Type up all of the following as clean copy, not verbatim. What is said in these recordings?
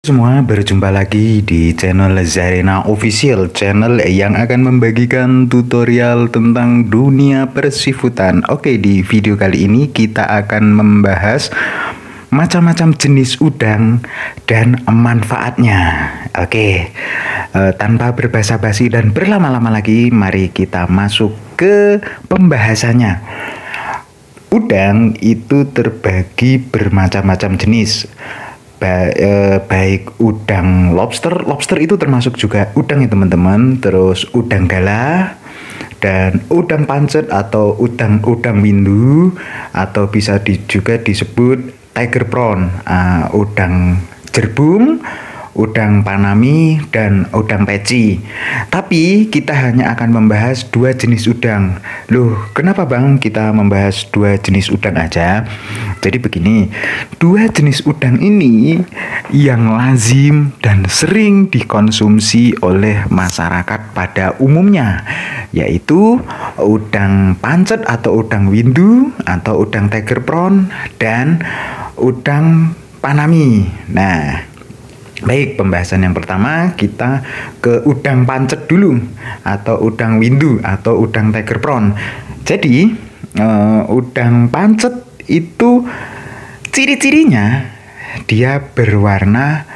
Semua berjumpa lagi di channel Zarena Official, channel yang akan membagikan tutorial tentang dunia persifutan. Oke, di video kali ini kita akan membahas macam-macam jenis udang dan manfaatnya. Oke, tanpa berbasa-basi dan berlama-lama lagi, mari kita masuk ke pembahasannya. Udang itu terbagi bermacam-macam jenis. Baik udang lobster itu termasuk juga udang ya teman-teman, terus udang galah dan udang pancet atau udang windu, atau bisa juga disebut tiger prawn, udang jerbung, udang panami, dan udang peci. Tapi kita hanya akan membahas dua jenis udang. Loh, kenapa bang kita membahas dua jenis udang aja? Jadi begini, dua jenis udang ini yang lazim dan sering dikonsumsi oleh masyarakat pada umumnya, yaitu udang pancet atau udang windu atau udang tiger prawn dan udang panami. Nah, baik, pembahasan yang pertama kita ke udang pancet dulu, atau udang windu atau udang tiger prawn. Jadi udang pancet itu ciri-cirinya dia berwarna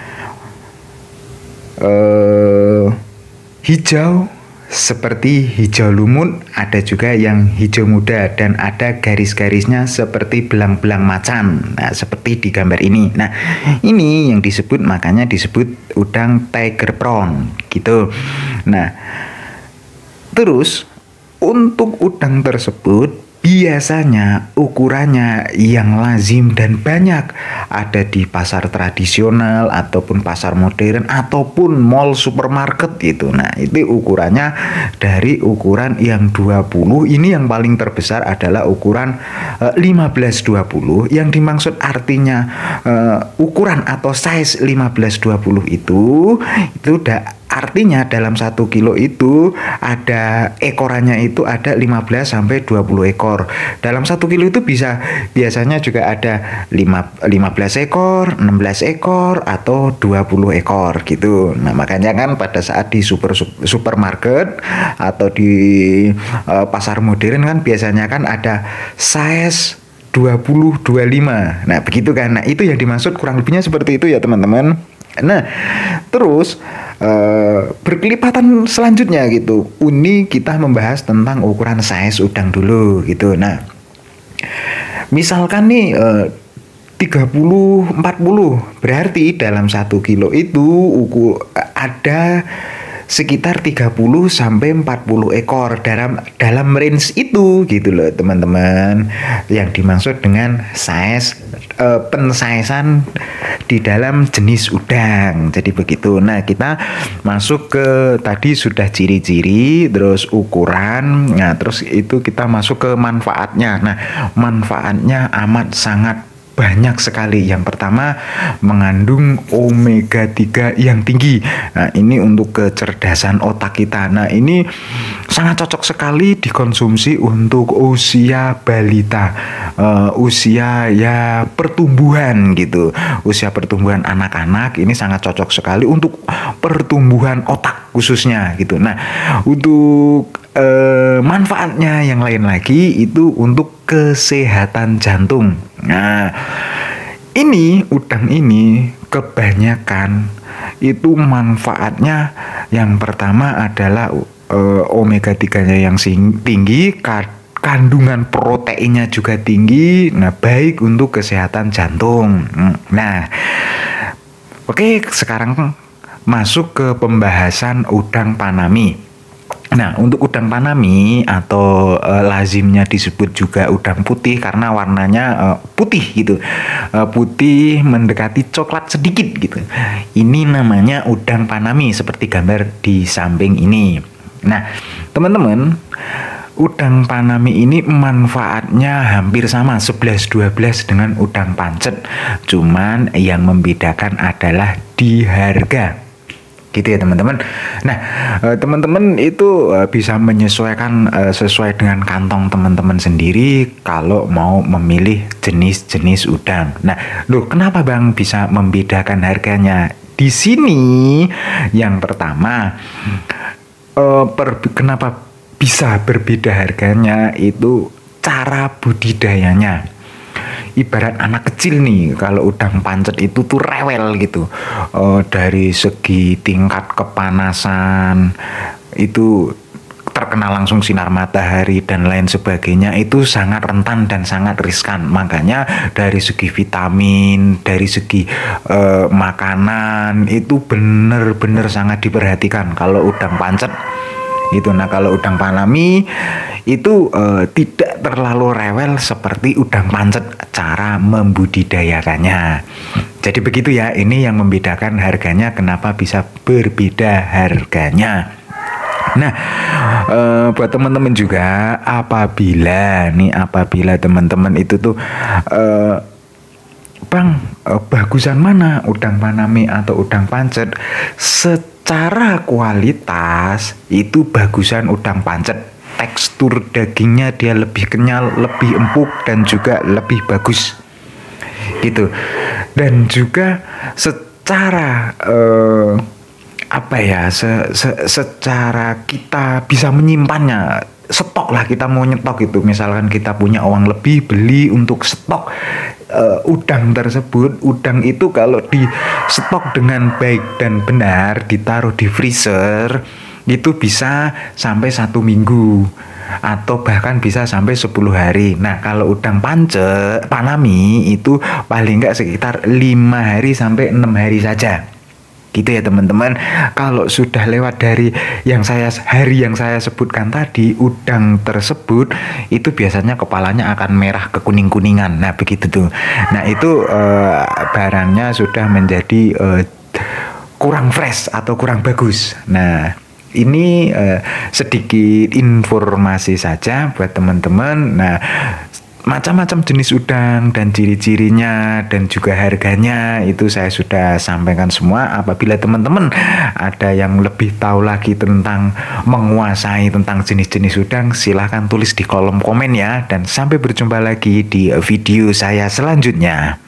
hijau seperti hijau lumut, ada juga yang hijau muda, dan ada garis-garisnya seperti belang-belang macan. Nah, seperti di gambar ini. Nah, ini yang disebut, makanya disebut udang tiger prawn gitu. Nah, terus untuk udang tersebut biasanya ukurannya yang lazim dan banyak ada di pasar tradisional ataupun pasar modern ataupun mall supermarket itu. Nah, itu ukurannya dari ukuran yang 20, ini yang paling terbesar adalah ukuran 15-20. Yang dimaksud artinya ukuran atau size 15-20 itu artinya dalam 1 kilo itu ada ekorannya, itu ada 15 sampai 20 ekor. Dalam 1 kilo itu biasanya juga ada 15 ekor, 16 ekor, atau 20 ekor gitu. Nah, makanya kan pada saat di supermarket atau di pasar modern kan biasanya kan ada size 20, 25. Nah, begitu kan. Nah, itu yang dimaksud kurang lebihnya seperti itu ya teman-teman. Nah, terus berkelipatan selanjutnya gitu. Ini kita membahas tentang ukuran size udang dulu gitu. Nah, misalkan nih 30-40, berarti dalam 1 kilo itu ada sekitar 30 sampai 40 ekor dalam range itu gitu loh teman-teman. Yang dimaksud dengan size pensaisan di dalam jenis udang. Jadi begitu. Nah, kita masuk ke tadi sudah ciri-ciri, terus ukuran. Nah, terus itu kita masuk ke manfaatnya. Nah, manfaatnya amat sangat banyak sekali. Yang pertama, mengandung omega 3 yang tinggi. Nah, ini untuk kecerdasan otak kita. Nah, ini sangat cocok sekali dikonsumsi untuk usia balita, usia ya pertumbuhan gitu. Usia pertumbuhan anak-anak ini sangat cocok sekali untuk pertumbuhan otak khususnya gitu. Nah, untuk manfaatnya yang lain lagi itu untuk kesehatan jantung. Nah, ini udang ini kebanyakan itu manfaatnya yang pertama adalah omega 3-nya yang tinggi, kandungan proteinnya juga tinggi. Nah, baik untuk kesehatan jantung. Nah, oke, sekarang masuk ke pembahasan udang panami. Nah, untuk udang panami atau lazimnya disebut juga udang putih karena warnanya putih gitu, putih mendekati coklat sedikit gitu. Ini namanya udang panami seperti gambar di samping ini. Nah, teman-teman, udang panami ini manfaatnya hampir sama 11-12 dengan udang pancet. Cuman yang membedakan adalah di harga. Gitu ya teman-teman. Nah, teman-teman itu bisa menyesuaikan sesuai dengan kantong teman-teman sendiri kalau mau memilih jenis-jenis udang. Nah, loh, kenapa bang bisa membedakan harganya? di sini yang pertama, kenapa bisa berbeda harganya itu cara budidayanya. Ibarat anak kecil nih, kalau udang pancet itu tuh rewel gitu. Dari segi tingkat kepanasan itu terkena langsung sinar matahari dan lain sebagainya, itu sangat rentan dan sangat riskan. Makanya dari segi vitamin, dari segi makanan itu benar-benar sangat diperhatikan kalau udang pancet gitu. Nah, kalau udang Panami itu tidak terlalu rewel seperti udang pancet cara membudidayakannya. Jadi begitu ya, ini yang membedakan harganya, kenapa bisa berbeda harganya. Nah, buat teman-teman juga, apabila teman-teman itu tuh Bang, bagusan mana, udang Panami atau udang pancet? Secara kualitas itu bagusan udang pancet. Tekstur dagingnya dia lebih kenyal, lebih empuk, dan juga lebih bagus gitu. Dan juga secara secara kita bisa menyimpannya, stok lah, kita mau nyetok itu, misalkan kita punya uang lebih, beli untuk stok udang tersebut. Udang itu kalau di stok dengan baik dan benar, ditaruh di freezer, itu bisa sampai 1 minggu atau bahkan bisa sampai 10 hari. Nah, kalau udang Panami itu paling enggak sekitar 5 hari sampai 6 hari saja. Gitu ya teman-teman. Kalau sudah lewat dari hari yang saya sebutkan tadi, udang tersebut itu biasanya kepalanya akan merah kekuning-kuningan. Nah, begitu tuh. Nah, itu barangnya sudah menjadi kurang fresh atau kurang bagus. Nah, ini sedikit informasi saja buat teman-teman. Nah, macam-macam jenis udang dan ciri-cirinya dan juga harganya itu saya sudah sampaikan semua. Apabila teman-teman ada yang lebih tahu lagi tentang menguasai tentang jenis-jenis udang, silahkan tulis di kolom komen ya. Dan sampai berjumpa lagi di video saya selanjutnya.